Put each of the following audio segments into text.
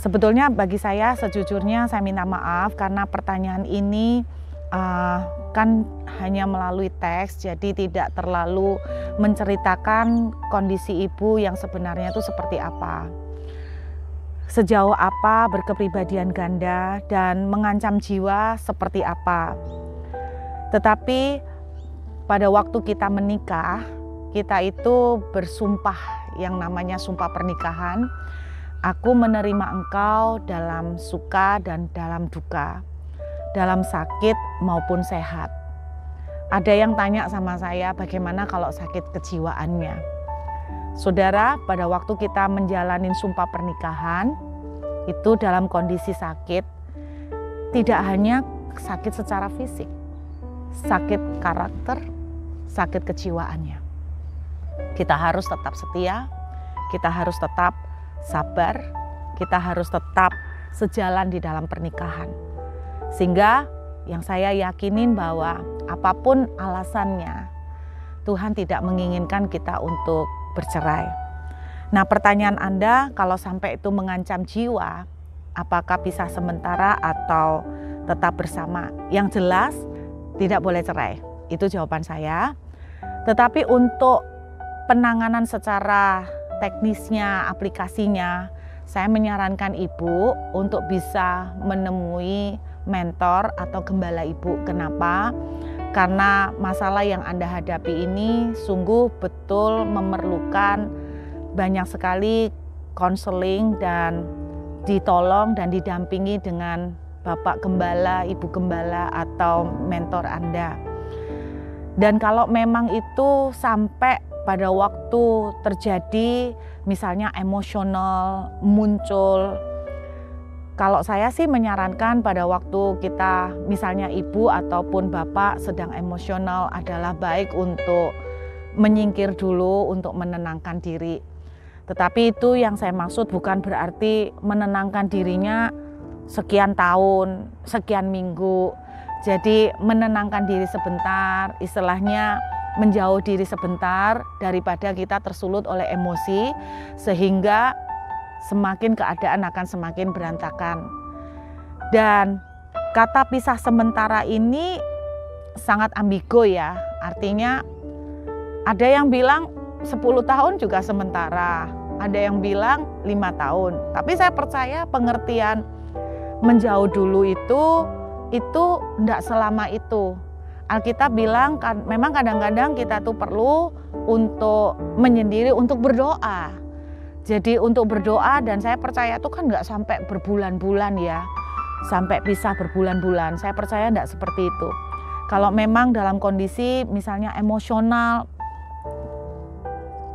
Sebetulnya bagi saya sejujurnya saya minta maaf karena pertanyaan ini kan hanya melalui teks, jadi tidak terlalu menceritakan kondisi ibu yang sebenarnya itu seperti apa. Sejauh apa berkepribadian ganda dan mengancam jiwa seperti apa. Tetapi pada waktu kita menikah, kita itu bersumpah yang namanya sumpah pernikahan. Aku menerima engkau dalam suka dan dalam duka, dalam sakit maupun sehat. Ada yang tanya sama saya bagaimana kalau sakit kejiwaannya. Saudara, pada waktu kita menjalani sumpah pernikahan, itu dalam kondisi sakit, tidak hanya sakit secara fisik, sakit karakter, sakit kejiwaannya. Kita harus tetap setia, kita harus tetap sabar, kita harus tetap sejalan di dalam pernikahan. Sehingga yang saya yakinin bahwa apapun alasannya, Tuhan tidak menginginkan kita untuk bercerai. Nah, pertanyaan Anda, kalau sampai itu mengancam jiwa, apakah pisah sementara atau tetap bersama? Yang jelas tidak boleh cerai. Itu jawaban saya. Tetapi untuk penanganan secara teknisnya, aplikasinya, saya menyarankan ibu untuk bisa menemui mentor atau gembala ibu. Kenapa? Karena masalah yang Anda hadapi ini sungguh betul memerlukan banyak sekali konseling dan ditolong dan didampingi dengan Bapak Gembala, Ibu Gembala atau mentor Anda. Dan kalau memang itu sampai pada waktu terjadi misalnya emosional muncul, kalau saya sih menyarankan pada waktu kita misalnya ibu ataupun bapak sedang emosional adalah baik untuk menyingkir dulu untuk menenangkan diri. Tetapi itu yang saya maksud bukan berarti menenangkan dirinya sekian tahun, sekian minggu. Jadi menenangkan diri sebentar, istilahnya menjauh diri sebentar daripada kita tersulut oleh emosi sehingga semakin keadaan akan semakin berantakan. Dan kata pisah sementara ini sangat ambigu ya, artinya ada yang bilang 10 tahun juga sementara, ada yang bilang 5 tahun. Tapi saya percaya pengertian menjauh dulu itu tidak selama itu. Alkitab bilang kan memang kadang-kadang kita tuh perlu untuk menyendiri, untuk berdoa. Jadi untuk berdoa, dan saya percaya itu kan nggak sampai berbulan-bulan ya, sampai pisah berbulan-bulan. Saya percaya nggak seperti itu. Kalau memang dalam kondisi misalnya emosional,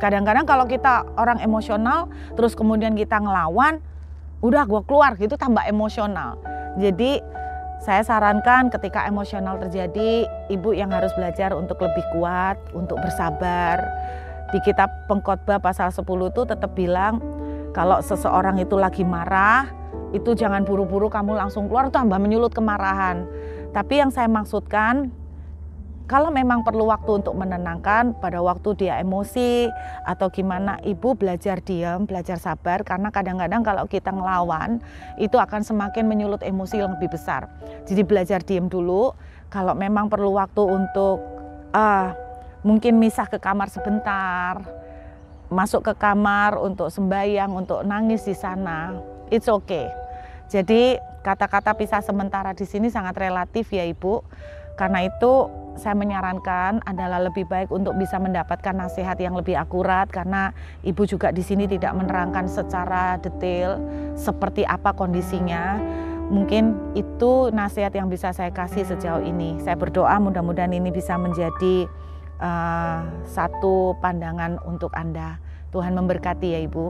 kadang-kadang kalau kita orang emosional terus kemudian kita ngelawan, udah gue keluar gitu tambah emosional. Jadi saya sarankan ketika emosional terjadi, ibu yang harus belajar untuk lebih kuat, untuk bersabar. Di kitab Pengkhotbah pasal 10 itu tetap bilang, kalau seseorang itu lagi marah, itu jangan buru-buru kamu langsung keluar, tambah menyulut kemarahan. Tapi yang saya maksudkan, kalau memang perlu waktu untuk menenangkan, pada waktu dia emosi atau gimana, ibu belajar diam, belajar sabar, karena kadang-kadang kalau kita ngelawan, itu akan semakin menyulut emosi yang lebih besar. Jadi belajar diam dulu, kalau memang perlu waktu untuk mungkin misah ke kamar sebentar, masuk ke kamar untuk sembahyang, untuk nangis di sana, it's okay. Jadi kata-kata pisah sementara di sini sangat relatif ya Ibu. Karena itu saya menyarankan adalah lebih baik untuk bisa mendapatkan nasihat yang lebih akurat, karena Ibu juga di sini tidak menerangkan secara detail seperti apa kondisinya. Mungkin itu nasihat yang bisa saya kasih sejauh ini. Saya berdoa mudah-mudahan ini bisa menjadi satu pandangan untuk Anda. Tuhan memberkati ya Ibu.